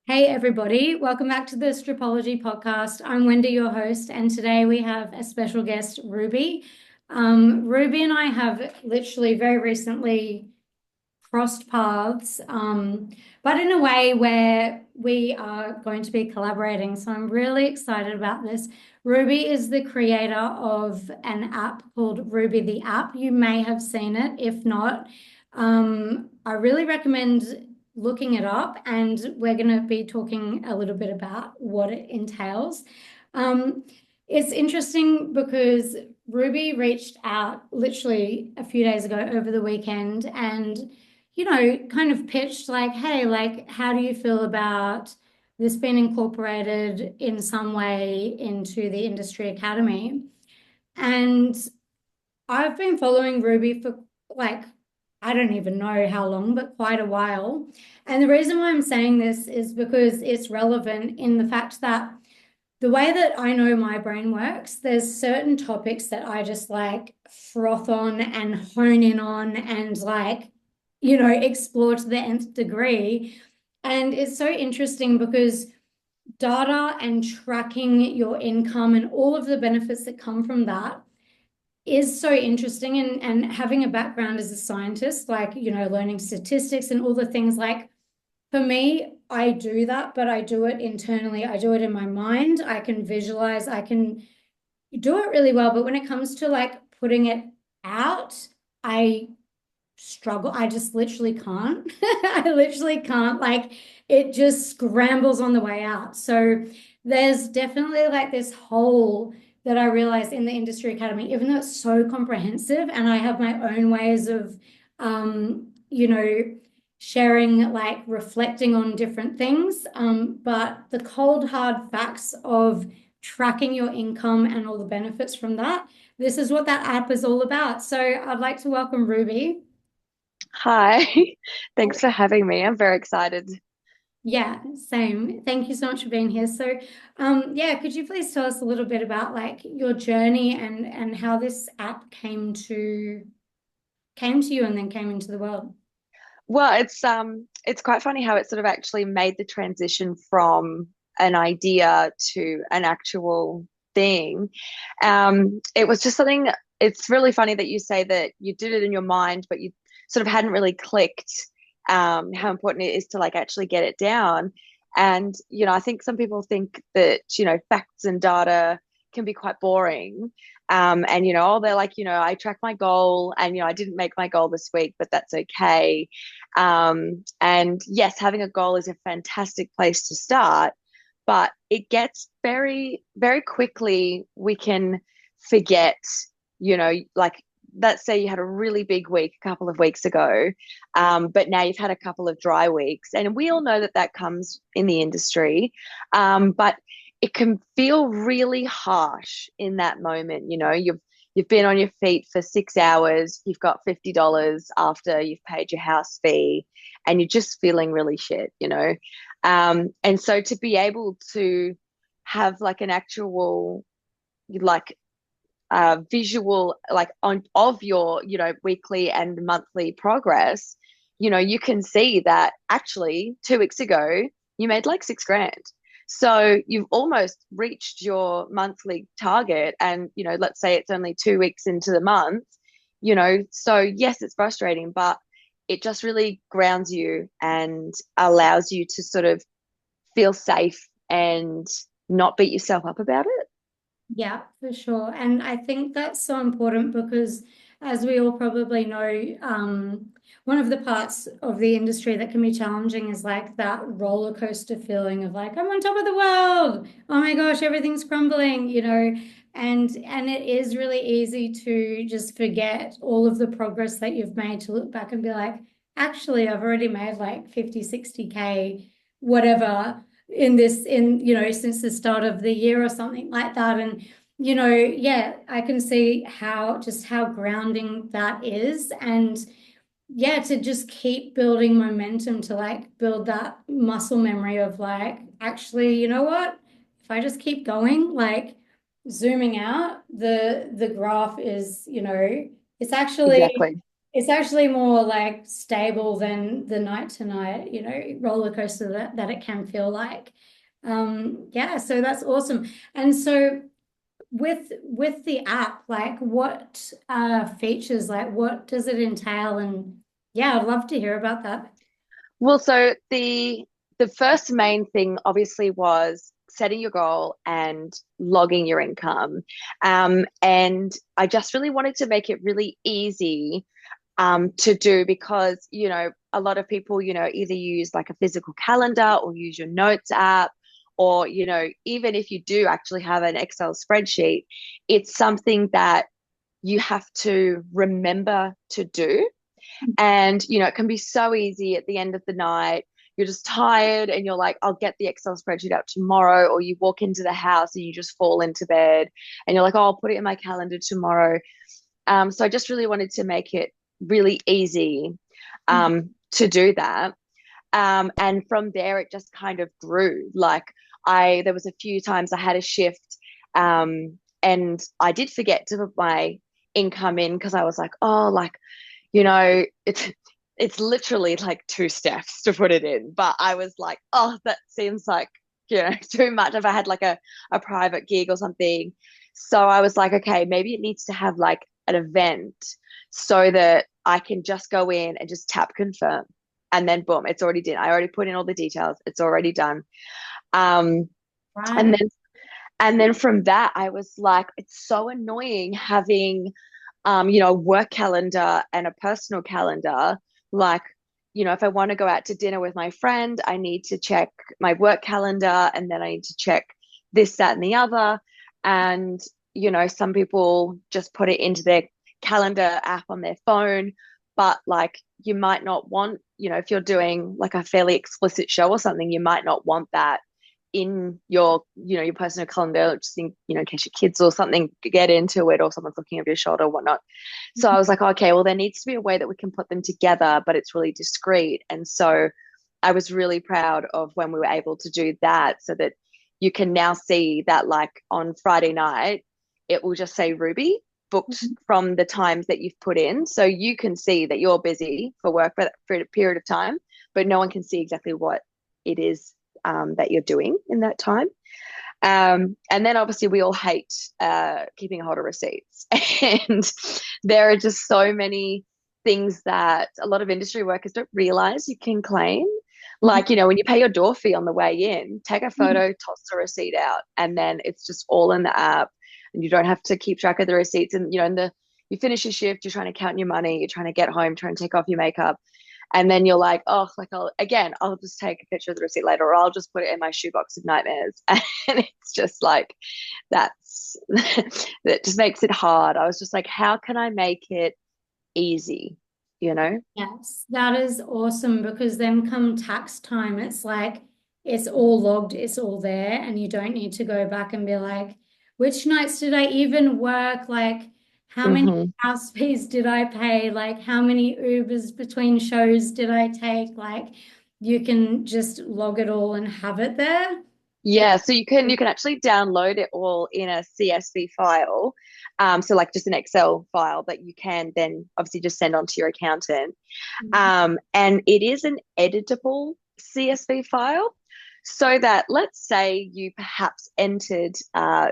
Hey everybody, welcome back to the Stripology podcast. I'm Wendy, your host, and today we have a special guest, Ruby. Ruby and I have literally very recently crossed paths, but in a way where we are going to be collaborating. So I'm really excited about this. Ruby is the creator of an app called Ruby the App. You may have seen it. If not, I really recommend looking it up, and we're going to be talking a little bit about what it entails. Um, it's interesting because Ruby reached out literally a few days ago over the weekend and kind of pitched like, hey, like, how do you feel about this being incorporated in some way into the industry academy? And I've been following Ruby for like, I don't even know how long, but quite a while. And the reason why I'm saying this is because it's relevant in the fact that the way that I know my brain works, there's certain topics that I just like froth on and hone in on and like, explore to the nth degree. And it's so interesting because data and tracking your income and all of the benefits that come from that is so interesting. And having a background as a scientist, like, learning statistics and all the things like for me, I do that, but I do it internally. I do it in my mind. I can visualize, I can do it really well. But when it comes to like putting it out, I struggle. I just literally can't. I literally can't. Like it just scrambles on the way out. So there's definitely like this hole that I realized in the industry academy, even though it's so comprehensive and I have my own ways of, sharing, like reflecting on different things. But the cold, hard facts of tracking your income and all the benefits from that, this is what that app is all about. So I'd like to welcome Ruby. Hi, thanks for having me. I'm very excited. Yeah, same. Thank you so much for being here. So, yeah, could you please tell us a little bit about like your journey and how this app came to you and then came into the world? Well, it's quite funny how it sort of actually made the transition from an idea to an actual thing. It was just something. It's really funny that you say that you did it in your mind, but you sort of hadn't really clicked how important it is to like actually get it down. And I think some people think that facts and data can be quite boring. And oh, they're like, I track my goal, and I didn't make my goal this week, but that's okay. And yes, having a goal is a fantastic place to start, but it gets very, very quickly, we can forget, like let's say you had a really big week a couple of weeks ago, but now you've had a couple of dry weeks. And we all know that that comes in the industry, but it can feel really harsh in that moment. You've been on your feet for 6 hours, you've got $50 after you've paid your house fee, and you're just feeling really shit. And so to be able to have like an actual like visual like on of your weekly and monthly progress, you can see that actually 2 weeks ago you made like 6 grand. So you've almost reached your monthly target, and let's say it's only 2 weeks into the month. So yes, it's frustrating, but it just really grounds you and allows you to sort of feel safe and not beat yourself up about it. Yeah, for sure. And I think that's so important because, as we all probably know, one of the parts of the industry that can be challenging is like that roller coaster feeling of like, I'm on top of the world. Oh my gosh, everything's crumbling. And it is really easy to just forget all of the progress that you've made to look back and be like, actually, I've already made like 50, 60K, whatever since the start of the year or something like that. And yeah, I can see how grounding that is. And yeah, to just keep building momentum to like build that muscle memory of like, actually, you know what, if I just keep going, like zooming out, the graph is, it's actually Exactly. it's actually more like stable than the night to night, roller coaster that it can feel like. Yeah, so that's awesome. And so with the app, like what features, like what does it entail? And yeah, I'd love to hear about that. Well, so the first main thing obviously was setting your goal and logging your income. And I just really wanted to make it really easy to do because, a lot of people, either use like a physical calendar or use your notes app, or, even if you do actually have an Excel spreadsheet, it's something that you have to remember to do. And, it can be so easy at the end of the night. You're just tired and you're like, I'll get the Excel spreadsheet out tomorrow. Or you walk into the house and you just fall into bed and you're like, oh, I'll put it in my calendar tomorrow. So I just really wanted to make it really easy to do that. And from there, it just kind of grew. Like there was a few times I had a shift, and I did forget to put my income in because I was like, oh, like, it's literally like 2 steps to put it in. But I was like, oh, that seems like, too much if I had like a private gig or something. So I was like, okay, maybe it needs to have like an event so that I can just go in and just tap confirm. And then boom, it's already done. I already put in all the details. It's already done. Um, and Right. then and then from that, I was like, it's so annoying having a work calendar and a personal calendar. Like, if I want to go out to dinner with my friend, I need to check my work calendar and then I need to check this, that, and the other. And, some people just put it into their calendar app on their phone. But like, you might not want, if you're doing like a fairly explicit show or something, you might not want that in your personal calendar, just in case your kids or something get into it or someone's looking over your shoulder or whatnot. So I was like, okay, well, there needs to be a way that we can put them together, but it's really discreet. And so I was really proud of when we were able to do that, so that you can now see that, like, on Friday night, it will just say Ruby booked from the times that you've put in. So you can see that you're busy for work for a period of time, but no one can see exactly what it is that you're doing in that time. And then obviously we all hate keeping a hold of receipts. And there are just so many things that a lot of industry workers don't realize you can claim. Like, when you pay your door fee on the way in, take a photo, toss the receipt out, and then it's just all in the app. And you don't have to keep track of the receipts. And, you finish your shift, you're trying to count your money, you're trying to get home, trying to take off your makeup. And then you're like, oh, like I'll just take a picture of the receipt later, or I'll just put it in my shoebox of nightmares. And it's just like, that just makes it hard. I was just like, how can I make it easy, you know? Yes, that is awesome because then come tax time, it's like it's all logged, it's all there, and you don't need to go back and be like, which nights did I even work? Like, how many Mm-hmm. house fees did I pay? Like, how many Ubers between shows did I take? Like, you can just log it all and have it there. Yeah, so you can actually download it all in a CSV file. So like just an Excel file that you can then obviously just send on to your accountant. And it is an editable CSV file. So that, let's say you perhaps entered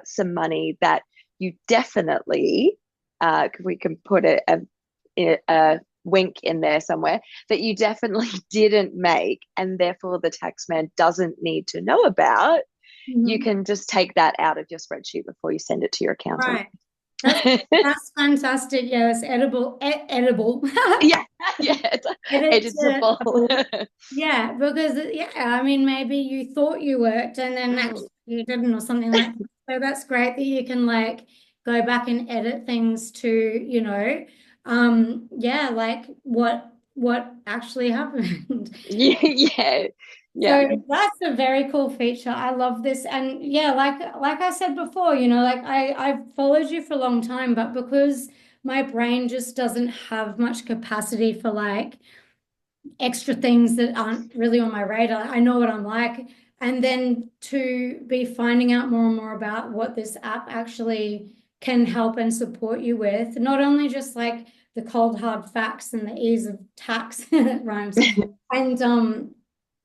some money that you definitely, we can put a wink in there somewhere, that you definitely didn't make, and therefore the taxman doesn't need to know about. You Mhm. can just take that out of your spreadsheet before you send it to your accountant. Right. That's that's fantastic. Yeah, it's edible, edible. Yeah, yeah, it's editable. Editable. Yeah, because yeah, I mean, maybe you thought you worked and then actually you didn't or something like that. So that's great that you can like go back and edit things to, yeah, like what actually happened. Yeah, yeah, yeah. So that's a very cool feature. I love this. And yeah, like I said before, like I've followed you for a long time, but because my brain just doesn't have much capacity for like extra things that aren't really on my radar. I know what I'm like. And then to be finding out more and more about what this app actually can help and support you with, not only just like the cold hard facts and the ease of tax rhymes. And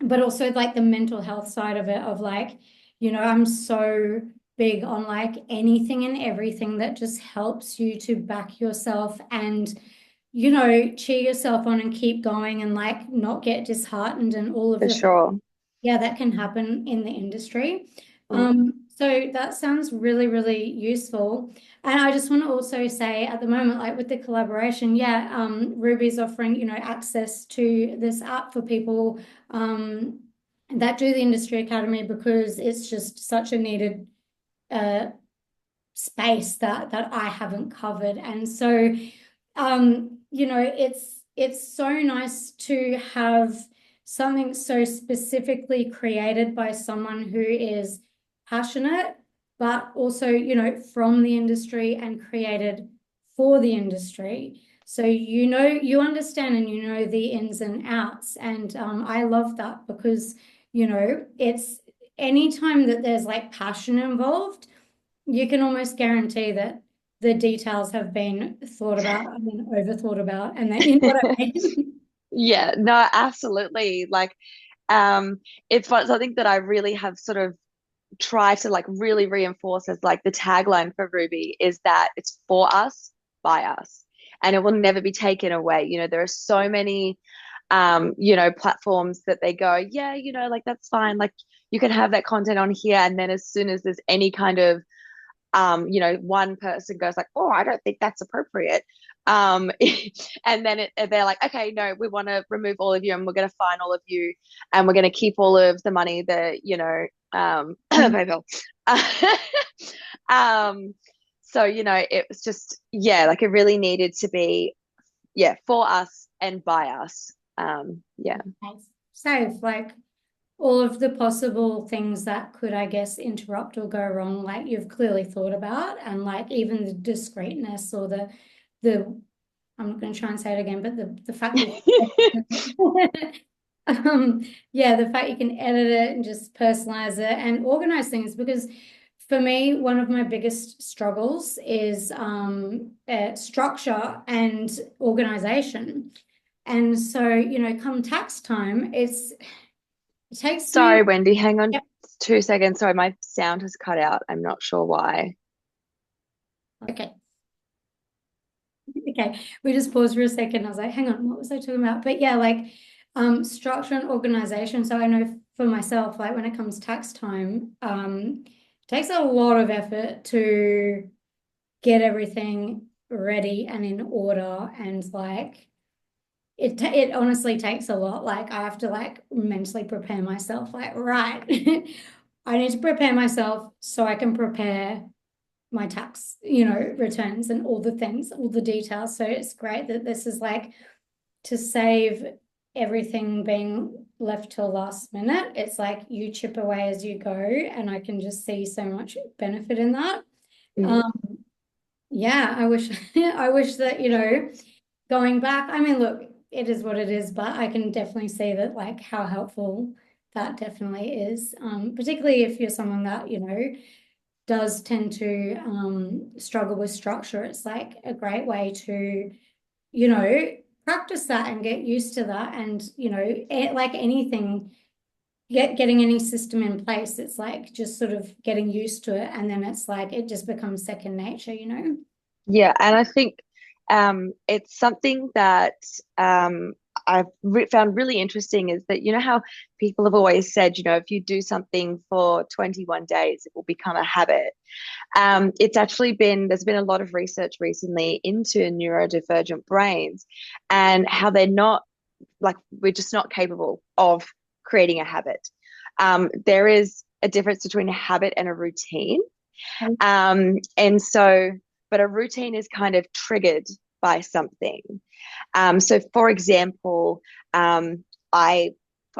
but also like the mental health side of it of like, I'm so big on like anything and everything that just helps you to back yourself and cheer yourself on and keep going and like not get disheartened and all of For the things, sure. yeah, that can happen in the industry. Mm. So that sounds really, really useful. And I just want to also say at the moment, like with the collaboration, yeah, Ruby's offering, access to this app for people that do the Industry Academy because it's just such a needed uh, space that I haven't covered. And so it's so nice to have something so specifically created by someone who is passionate, but also, from the industry and created for the industry. So, you understand and you know the ins and outs. And I love that because, it's anytime that there's like passion involved, you can almost guarantee that the details have been thought about and then over thought about, and that you know what I mean. Yeah, no, absolutely. Like, it's something that I really have sort of tried to like really reinforce as like the tagline for Ruby is that it's for us, by us, and it will never be taken away. There are so many platforms that they go, yeah, like that's fine. Like you can have that content on here. And then as soon as there's any kind of one person goes like, oh, I don't think that's appropriate. And then they're like, okay, no, we want to remove all of you and we're going to fine all of you and we're going to keep all of the money that, PayPal. um, so, it was just, yeah, like it really needed to be, yeah, for us and by us. Yeah. So, like all of the possible things that could, I guess, interrupt or go wrong, like you've clearly thought about, and like even the discreetness or the I'm not going to try and say it again, but the fact that yeah, the fact you can edit it and just personalize it and organize things. Because for me, one of my biggest struggles is structure and organization. And so, come tax time, it takes me. Sorry, Wendy, hang on Yep. 2 seconds. Sorry, my sound has cut out. I'm not sure why. Okay. Okay. We just paused for a second. I was like, hang on, what was I talking about? But yeah, like structure and organization. So I know for myself, like when it comes tax time, it takes a lot of effort to get everything ready and in order. And like it honestly takes a lot. Like I have to like mentally prepare myself, like, right. I need to prepare myself so I can prepare my tax, returns and all the things, all the details. So it's great that this is like to save everything being left till last minute. It's like you chip away as you go, and I can just see so much benefit in that. Mm. Um, yeah, I wish I wish that, going back, I mean, look, it is what it is, but I can definitely see that like how helpful that definitely is. Particularly if you're someone that, does tend to struggle with structure. It's like a great way to, practice that and get used to that. And, like anything, getting any system in place, it's like just sort of getting used to it. And then it's like it just becomes second nature. Yeah, and I think it's something that I've found really interesting is that how people have always said, if you do something for 21 days, it will become a habit. It's actually there's been a lot of research recently into neurodivergent brains and how they're not like we're just not capable of creating a habit. There is a difference between a habit and a routine. And so, but a routine is kind of triggered by something. So, for example, I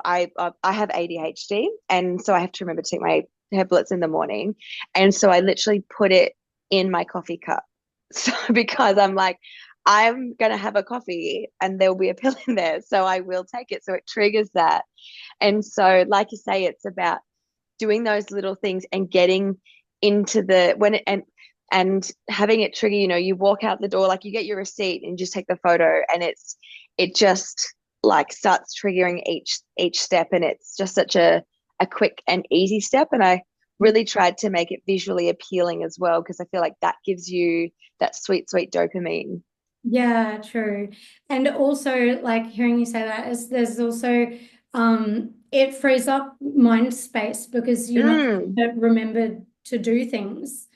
I have ADHD, and so I have to remember to take my tablets in the morning, and so I literally put it in my coffee cup. So because I'm like, I'm gonna have a coffee, and there'll be a pill in there, so I will take it. So it triggers that, and so like you say, it's about doing those little things and getting into the when it and having it trigger, you walk out the door, like you get your receipt and you just take the photo, and it just like starts triggering each step, and it's just such a quick and easy step. And I really tried to make it visually appealing as well, because I feel like that gives you that sweet dopamine. Yeah, true. And also, like hearing you say that is there's also it frees up mind space because you're not Mm, remembered to do things.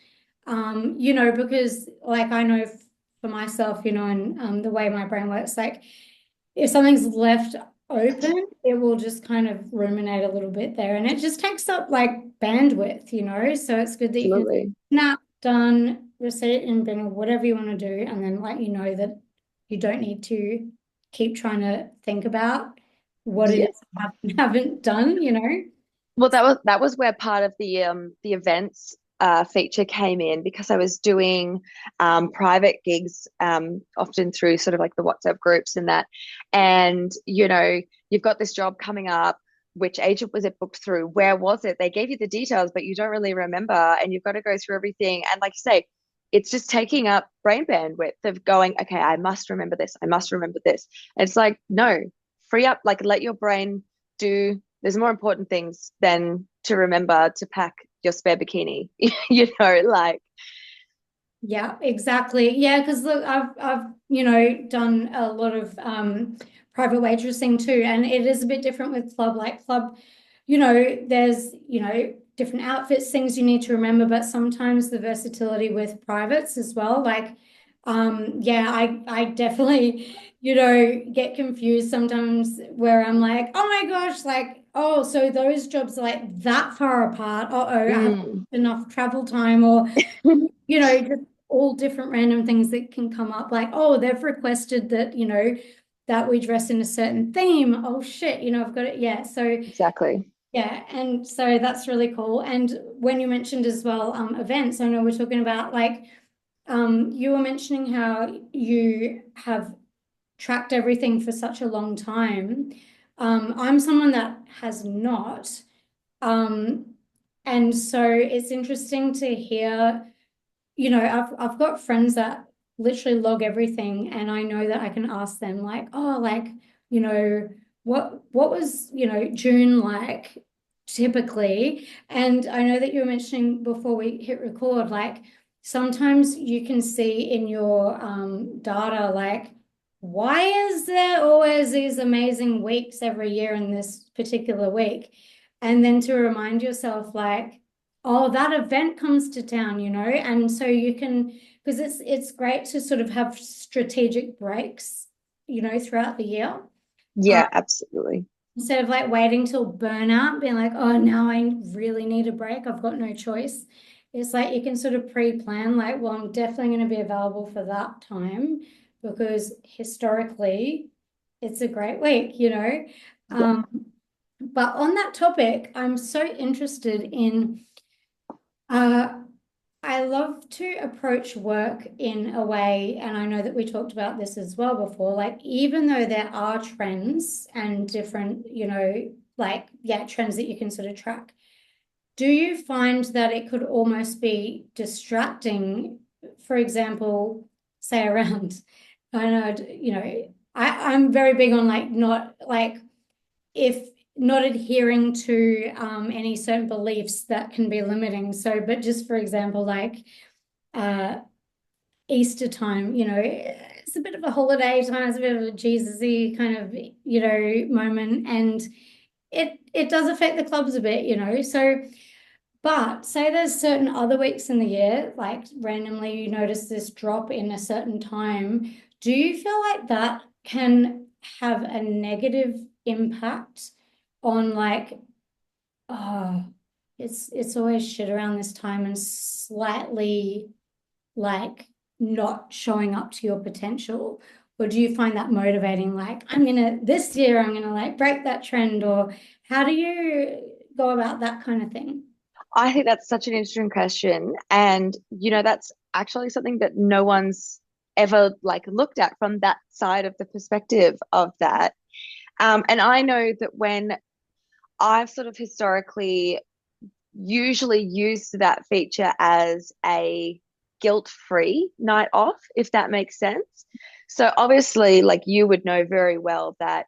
Because like I know for myself, and the way my brain works, like if something's left open, it will just kind of ruminate a little bit there, and it just takes up like bandwidth. So it's good that you can absolutely. snap, done, receipt, and bin, or whatever you want to do, and then like that you don't need to keep trying to think about what it Yeah. is you haven't done. Well, that was where part of the events feature came in, because I was doing private gigs, often through sort of like the WhatsApp groups and that. And you've got this job coming up. Which agent was it booked through? Where was it? They gave you the details, but you don't really remember, and you've got to go through everything. And like you say, it's just taking up brain bandwidth of going, okay, I must remember this. I must remember this. And it's like, no, free up, like let your brain do. There's more important things than to remember to pack your spare bikini. Like Yeah, exactly. Yeah, because look, I've done a lot of private waitressing too, and it is a bit different with club. Like club, there's different outfits, things you need to remember, but sometimes the versatility with privates as well. Like, yeah, I definitely get confused sometimes where I'm like, oh my gosh, like, oh, so those jobs are like that far apart. Uh-oh, I have mm, enough travel time, or just all different random things that can come up, like, oh, they've requested that we dress in a certain theme. Oh shit, I've got it. Yeah. So exactly. yeah, and so that's really cool. And when you mentioned as well, events, I know we're talking about like you were mentioning how you have tracked everything for such a long time. I'm someone that has not. Um, and so it's interesting to hear I've got friends that literally log everything, and I know that I can ask them like, oh, like, what was, June like typically? And I know that you were mentioning before we hit record, like sometimes you can see in your data, like, why is there always these amazing weeks every year in this particular week? And then to remind yourself, like, oh, that event comes to town, and so you can, because it's great to sort of have strategic breaks, throughout the year. Um, Yeah, absolutely. Instead of like waiting till burnout, being like, oh, now I really need a break. I've got no choice. It's like you can sort of pre-plan, like, well, I'm definitely going to be available for that time because historically it's a great week. Yeah. Um, but on that topic, I'm so interested in uh, I love to approach work in a way, and I know that we talked about this as well before, like even though there are trends and different, like, yeah, trends that you can sort of track, do you find that it could almost be distracting, for example, say around, I know, I'm very big on like not like if not adhering to any certain beliefs that can be limiting. So, but just for example, like uh, Easter time, it's a bit of a holiday time, it's a bit of a Jesus-y kind of, moment. And it does affect the clubs a bit, So, but say there's certain other weeks in the year, like randomly you notice this drop in a certain time. Do you feel like that can have a negative impact on like, oh, it's always shit around this time and slightly like not showing up to your potential? Or do you find that motivating? Like, this year, I'm gonna like break that trend, or how do you go about that kind of thing? I think that's such an interesting question. And, that's actually something that no one's ever like looked at from that side of the perspective of that. And I know that when I've sort of historically usually used that feature as a guilt-free night off, if that makes sense. So obviously, like you would know very well that,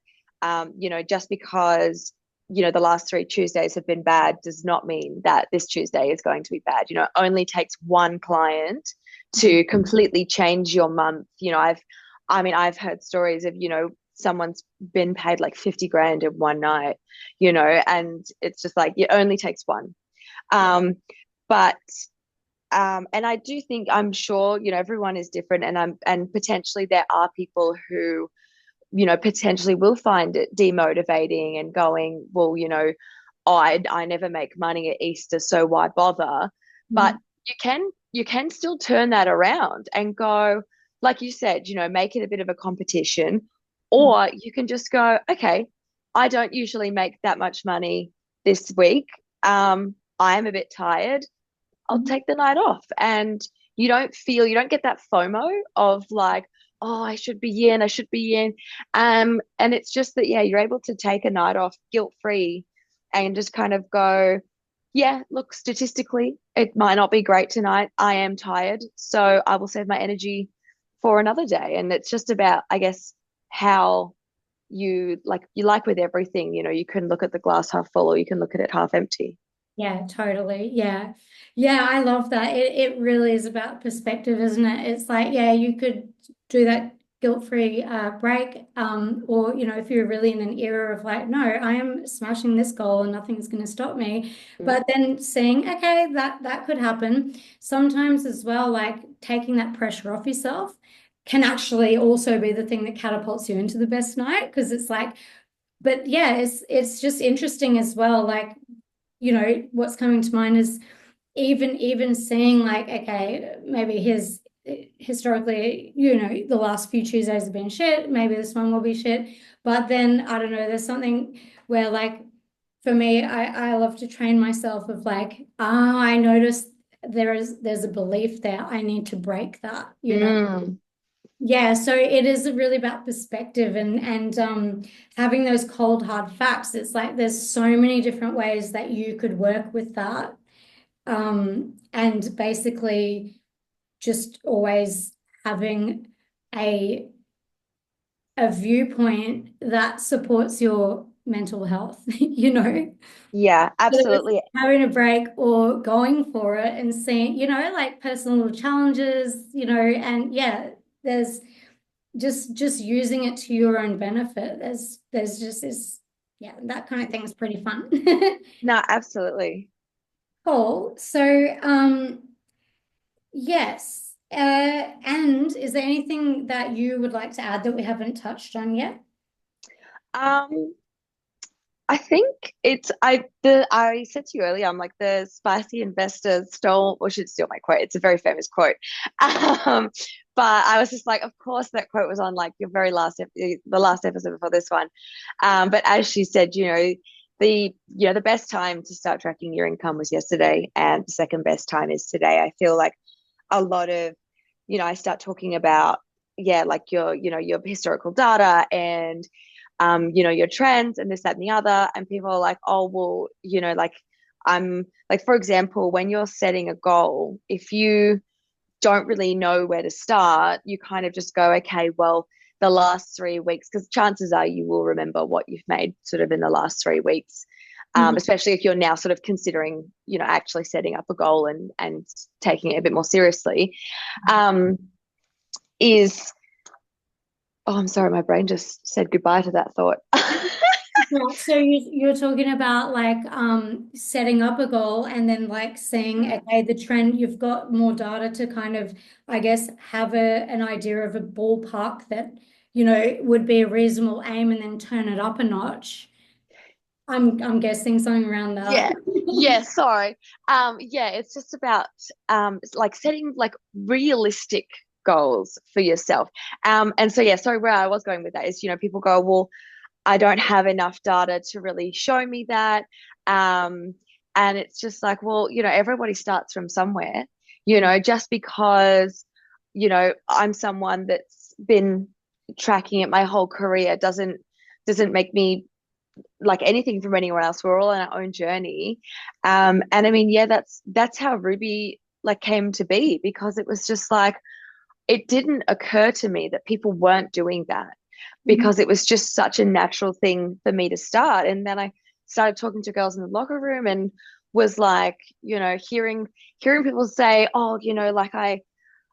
just because, the last 3 Tuesdays have been bad does not mean that this Tuesday is going to be bad. It only takes one client to completely change your month. I've heard stories of, someone's been paid like 50 grand in one night, and it's just like it only takes one. But and I do think, I'm sure, everyone is different, and potentially there are people who, potentially will find it demotivating and going, well, oh, I never make money at Easter, so why bother? But Mhm. you can still turn that around and go, like you said, make it a bit of a competition, or you can just go, okay, I don't usually make that much money this week. I am a bit tired. I'll Mhm. take the night off. And you don't get that FOMO of like, oh, I should be in, I should be in. And it's just that, yeah, you're able to take a night off guilt free and just kind of go, yeah, look, statistically, it might not be great tonight. I am tired. So I will save my energy for another day. And it's just about, I guess, how you like with everything, you can look at the glass half full or you can look at it half empty. Yeah, totally. Yeah. Yeah, I love that. It really is about perspective, isn't it? It's like, yeah, you could do that guilt-free break. Or, if you're really in an era of like, no, I am smashing this goal and nothing's going to stop me. Mm. But then seeing, okay, that could happen. Sometimes as well, like taking that pressure off yourself can actually also be the thing that catapults you into the best night. Because it's like, but yeah, it's just interesting as well. Like, what's coming to mind is even seeing like, okay, maybe his historically, the last few Tuesdays have been shit, maybe this one will be shit. But then I don't know, there's something where like for me, I love to train myself of like, I notice there's a belief there. I need to break that. Mm. Yeah, so it is really about perspective and having those cold hard facts. It's like there's so many different ways that you could work with that. And basically just always having a a viewpoint that supports your mental health, Yeah, Whether it's absolutely. having a break or going for it and seeing, like personal challenges, and yeah, there's just using it to your own benefit. There's just this, yeah, that kind of thing is pretty fun. No, absolutely. Cool. So, yes. And is there anything that you would like to add that we haven't touched on yet? Um, I think I said to you earlier, I'm like the spicy investor stole or should steal my quote. It's a very famous quote. Um, but I was just like, of course that quote was on like your very the last episode before this one. But as she said, the best time to start tracking your income was yesterday, and the second best time is today. I feel like a lot of, I start talking about, yeah, like your historical data and your trends and this, that, and the other. And people are like, oh, well, like I'm like, for example, when you're setting a goal, if you don't really know where to start, you kind of just go, okay, well, the last 3 weeks, because chances are you will remember what you've made sort of in the last 3 weeks. Mhm. Especially if you're now sort of considering, actually setting up a goal and taking it a bit more seriously, um, is, oh, I'm sorry, my brain just said goodbye to that thought. Yeah, so you're talking about like setting up a goal and then like seeing, okay, the trend, you've got more data to kind of, I guess, have an idea of a ballpark that, would be a reasonable aim and then turn it up a notch. I'm guessing something around that. Yeah. Yeah, sorry. Yeah, it's just about it's like setting like realistic goals for yourself. And so yeah, sorry, where I was going with that is, people go, well, I don't have enough data to really show me that. Um, and it's just like, well, everybody starts from somewhere, just because, I'm someone that's been tracking it my whole career doesn't make me like anything from anyone else. We're all on our own journey. And I mean, yeah, that's how Ruby like came to be, because it was just like it didn't occur to me that people weren't doing that, Mhm. because it was just such a natural thing for me to start. And then I started talking to girls in the locker room and was like, hearing people say, oh, like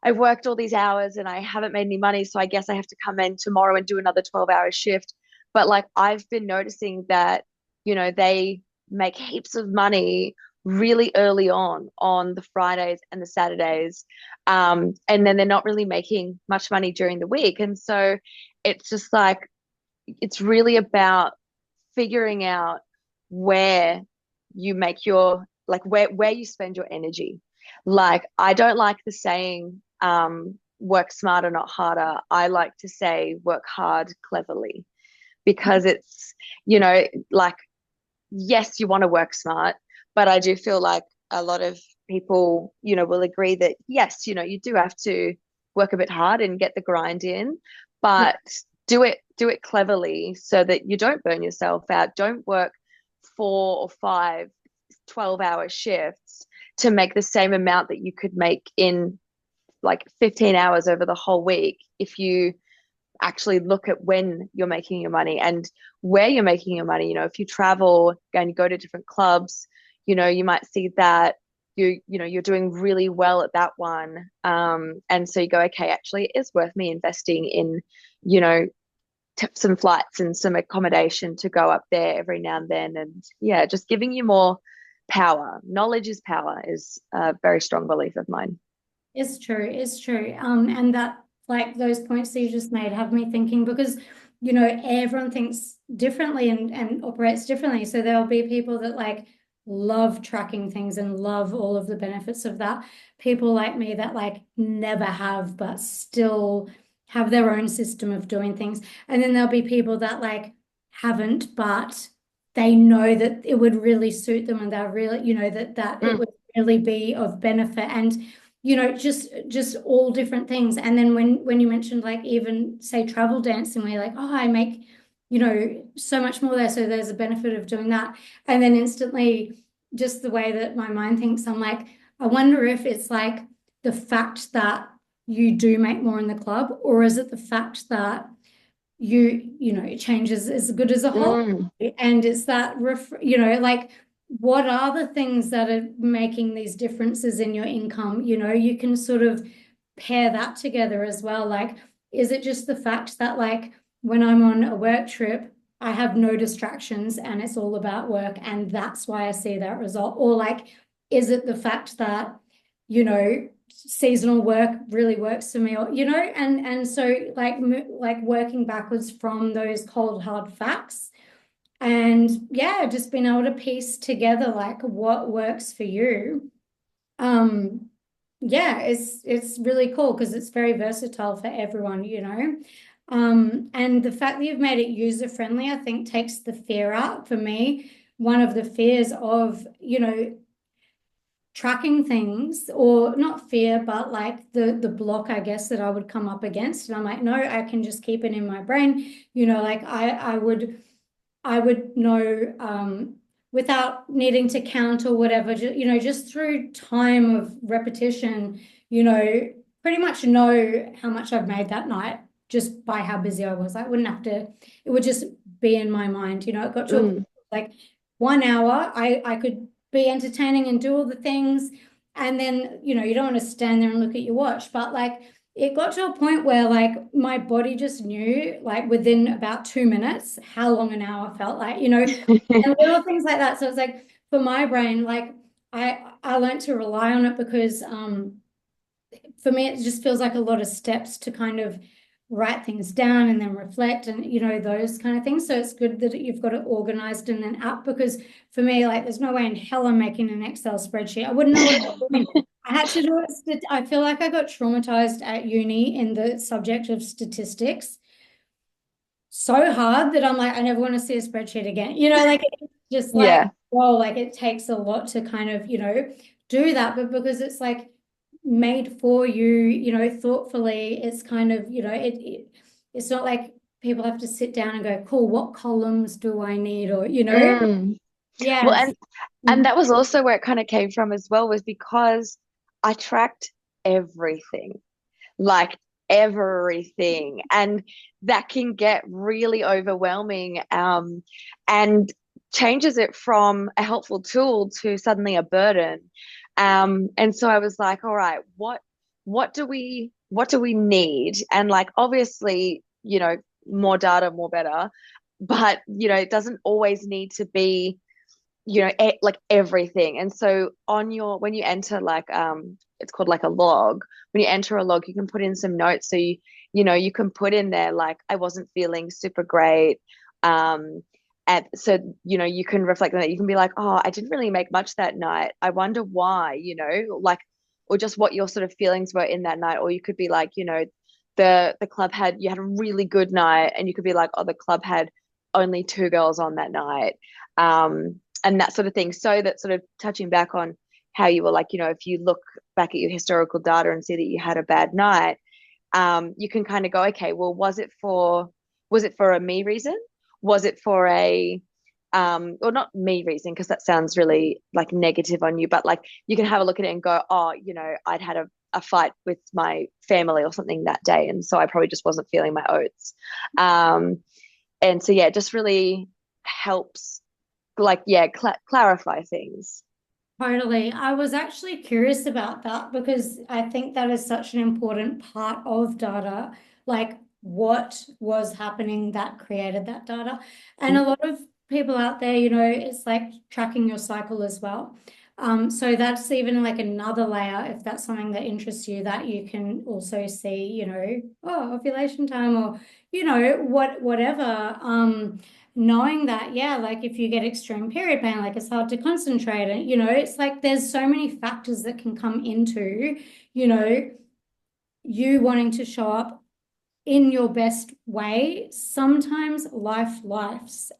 I've worked all these hours and I haven't made any money, so I guess I have to come in tomorrow and do another 12-hour shift. But like I've been noticing that, they make heaps of money really early on the Fridays and the Saturdays. And then they're not really making much money during the week. And so it's just like it's really about figuring out where you make your like where you spend your energy. Like I don't like the saying work smarter, not harder. I like to say work hard cleverly, because it's, like, yes, you want to work smart, but I do feel like a lot of people, will agree that yes, you do have to work a bit hard and get the grind in, Yeah. but do it cleverly so that you don't burn yourself out. Don't work 4 or 5 12-hour shifts to make the same amount that you could make in like 15 hours over the whole week if you actually look at when you're making your money and where you're making your money. If you travel and you go to different clubs, you might see that you're doing really well at that one. And so you go, okay, actually it is worth me investing in, you know, some flights and some accommodation to go up there every now and then. And yeah, just giving you more power. Knowledge is power is a very strong belief of mine. It's true. It's true. And that, like, those points that you just made have me thinking because, everyone thinks differently and operates differently. So there'll be people that like love tracking things and love all of the benefits of that. People like me that like never have, but still have their own system of doing things. And then there'll be people that like haven't, but they know that it would really suit them and they're really, that it Mm, would really be of benefit. And just all different things. And then when you mentioned like even say travel dancing, where you're like, oh, I make, so much more there. So there's a benefit of doing that. And then instantly, just the way that my mind thinks, I'm like, I wonder if it's like the fact that you do make more in the club, or is it the fact that it changes as good as a whole. mm, And it's that, like, what are the things that are making these differences in your income? You can sort of pair that together as well. Like, is it just the fact that, like, when I'm on a work trip, I have no distractions and it's all about work, and that's why I see that result? Or, like, is it the fact that, seasonal work really works for me, or and so like working backwards from those cold hard facts, and yeah, just being able to piece together like what works for you. um yeah, it's really cool because it's very versatile for everyone. And the fact that you've made it user friendly, I think, takes the fear out for me. One of the fears of tracking things, or not fear, but like the block, I guess, that I would come up against. And I'm like, no, I can just keep it in my brain. Like I would know, without needing to count or whatever, just through time of repetition, pretty much know how much I've made that night just by how busy I was. I wouldn't have to, it would just be in my mind. It got to a point, mm. like 1 hour, I could be entertaining and do all the things. And then, you don't want to stand there and look at your watch, but like it got to a point where like my body just knew like within about 2 minutes how long an hour felt like, and little things like that. So it's like for my brain, like I learned to rely on it because for me it just feels like a lot of steps to kind of write things down and then reflect and those kind of things. So it's good that you've got it organized in an app, because for me, like, there's no way in hell I'm making an Excel spreadsheet. I wouldn't know what I'm doing. I had to do it. I feel like I got traumatized at uni in the subject of statistics so hard that I'm like, I never want to see a spreadsheet again. Like it's just like, Yeah. well, like it takes a lot to kind of, do that. But because it's like made for you, thoughtfully, it's kind of, it's not like people have to sit down and go, cool, what columns do I need? Or, Mm. Well, yes. and that was also where it kind of came from as well, was because I tracked everything, like everything. And that can get really overwhelming, and changes it from a helpful tool to suddenly a burden. And so I was like, all right, what do we need? And like obviously, more data, more better. But it doesn't always need to be like everything. And so on your when you enter like it's called like a log. When you enter a log, you can put in some notes. So you can put in there like I wasn't feeling super great. And so you can reflect on that. You can be like, oh, I didn't really make much that night. I wonder why, like, or just what your sort of feelings were in that night. Or you could be like, the club had you had a really good night, and you could be like, oh, the club had only two girls on that night. And that sort of thing. So that sort of touching back on how you were like, if you look back at your historical data and see that you had a bad night, you can kind of go, okay, well, was it for a me reason? Was it for a or not me reason, because that sounds really like negative on you, but like you can have a look at it and go, oh, I'd had a fight with my family or something that day, and so I probably just wasn't feeling my oats. And so yeah, it just really helps, like, yeah, clarify things. Totally. I was actually curious about that because I think that is such an important part of data. Like, what was happening that created that data? And a lot of people out there, it's like tracking your cycle as well. So that's even like another layer, if that's something that interests you, that you can also see, oh, ovulation time or, whatever. Knowing that, yeah, like if you get extreme period pain, like it's hard to concentrate, and it's like there's so many factors that can come into, you know, you wanting to show up in your best way. Sometimes life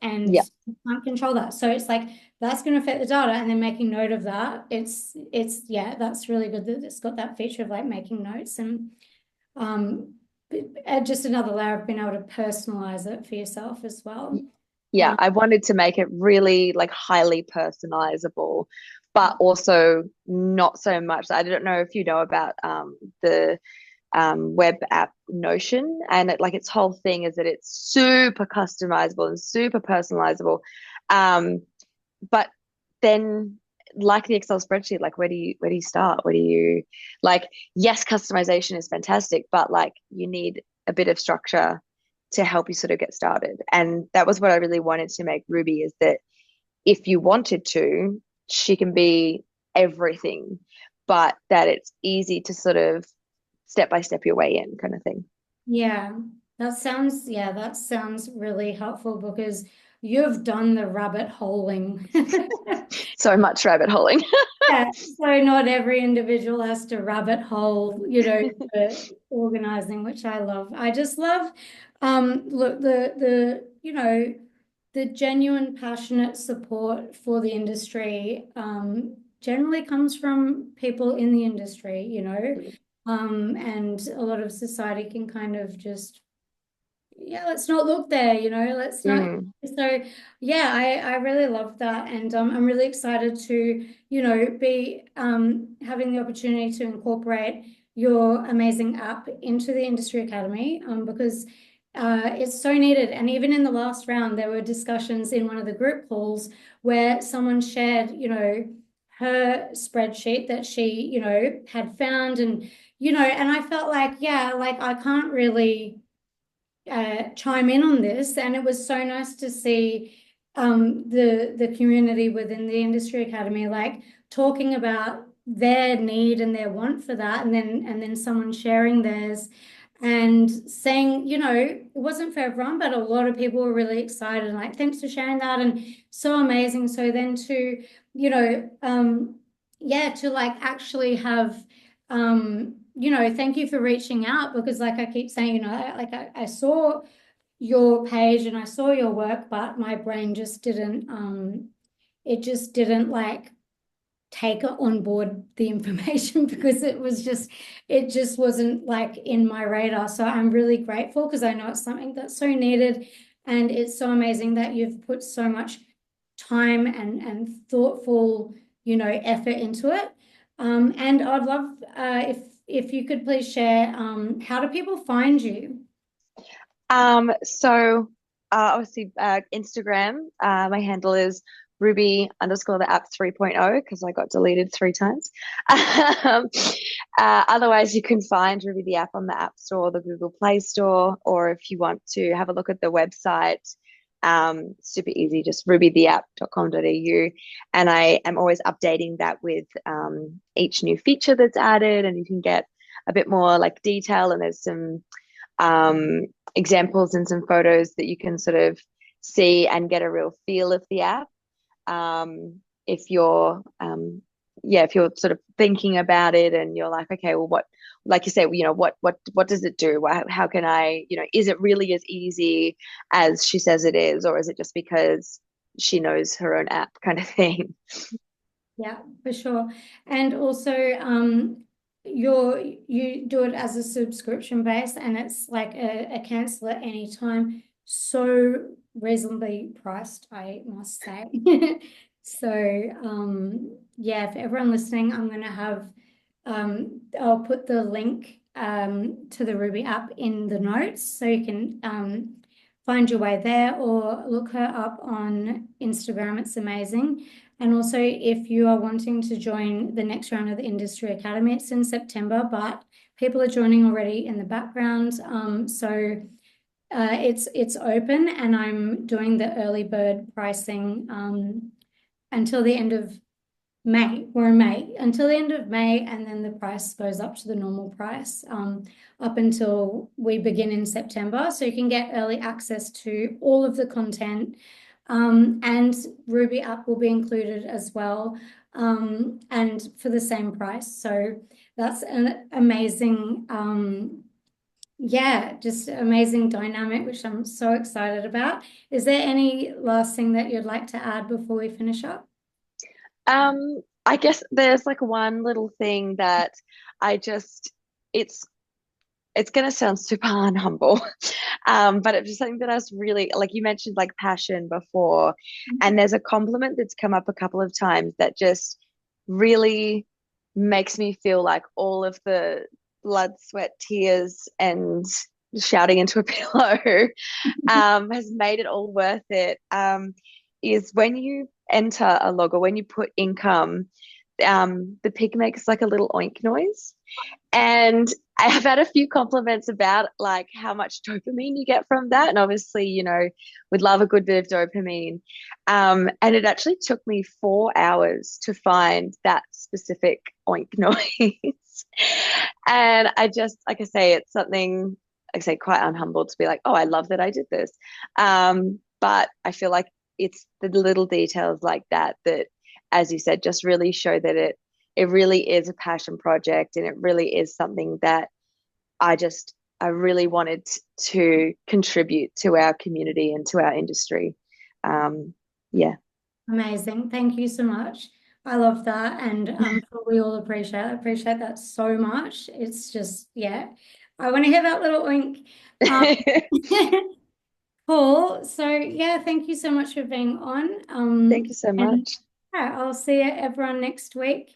and Yeah. you can't control that. So it's like that's going to affect the data, and then making note of that. It's yeah, that's really good that it's got that feature of like making notes and um just another layer of being able to personalize it for yourself as well. Yeah, Um, I wanted to make it really like highly personalizable, but also not so much. I don't know if you know about the web app Notion, and like its whole thing is that it's super customizable and super personalizable. Um, but then, like the Excel spreadsheet, like where do you start? Where do you like? Yes, customization is fantastic, but like you need a bit of structure to help you sort of get started. And that was what I really wanted to make Ruby, is that if you wanted to, she can be everything, but that it's easy to sort of step by step your way in, kind of thing. Yeah, that sounds really helpful because you've done the rabbit holing. So much rabbit holing. Yeah, so not every individual has to rabbit hole, for organizing, which I love. I just love, look, the genuine, passionate support for the industry, generally comes from people in the industry, and a lot of society can kind of just yeah, let's not look there, let's not. Mm, So, yeah, I really love that. And I'm really excited to, be having the opportunity to incorporate your amazing app into the Industry Academy, because it's so needed. And even in the last round, there were discussions in one of the group calls where someone shared, her spreadsheet that she, had found. And, and I felt like, yeah, like I can't really chime in on this, and it was so nice to see the community within the Industry Academy like talking about their need and their want for that, and then someone sharing theirs and saying, it wasn't for everyone, but a lot of people were really excited and like, thanks for sharing that, and so amazing. So then to, yeah, to like actually have thank you for reaching out because, like I keep saying, like I saw your page and I saw your work, but my brain just didn't, it just didn't like take on board the information because it just wasn't like in my radar. So I'm really grateful because I know it's something that's so needed, and it's so amazing that you've put so much time and thoughtful, effort into it. And I'd love if you could please share how do people find you? Obviously Instagram, my handle is Ruby underscore the app 3.0 because I got deleted 3 times. Um, Otherwise, you can find Ruby the app on the App Store, the Google Play Store, or if you want to have a look at the website, super easy, just rubytheapp.com.au. And I am always updating that with each new feature that's added, and you can get a bit more like detail, and there's some um, examples and some photos that you can sort of see and get a real feel of the app. If you're, yeah, if you're sort of thinking about it and you're like, okay, well, what, like you say, what does it do? How can I, is it really as easy as she says it is, or is it just because she knows her own app kind of thing? Yeah, for sure. And also, you do it as a subscription base, and it's like a cancel at any time. So reasonably priced, I must say. So, yeah, for everyone listening, I'm going to have, I'll put the link to the Ruby app in the notes so you can find your way there or look her up on Instagram. It's amazing. And also, if you are wanting to join the next round of the Industry Academy, it's in September, but people are joining already in the background. It's open, and I'm doing the early bird pricing until the end of May. We're in May until the end of May, and then the price goes up to the normal price up until we begin in September. So you can get early access to all of the content, and Ruby app will be included as well, and for the same price. So that's an amazing, yeah, just amazing dynamic, which I'm so excited about. Is there any last thing that you'd like to add before we finish up? I guess there's like one little thing that I just, it's it's going to sound super unhumble, but it's just something that I was really like you mentioned, like passion before, and there's a compliment that's come up a couple of times that just really makes me feel like all of the blood, sweat, tears, and shouting into a pillow has made it all worth it. Is when you enter a log or when you put income, the pig makes like a little oink noise. And I have had a few compliments about like how much dopamine you get from that. And obviously, we'd love a good bit of dopamine. And it actually took me 4 hours to find that specific oink noise. And I just, like I say, it's something, like I say, quite unhumbled to be like, oh, I love that I did this. But I feel like it's the little details like that that, as you said, just really show that it really is a passion project, and it really is something that I really wanted to contribute to our community and to our industry. Yeah. Amazing. Thank you so much. I love that. And I'm sure we all appreciate that so much. It's just, yeah, I want to hear that little oink. Um, Paul, so yeah, thank you so much for being on. Thank you so And much. yeah, I'll see everyone next week.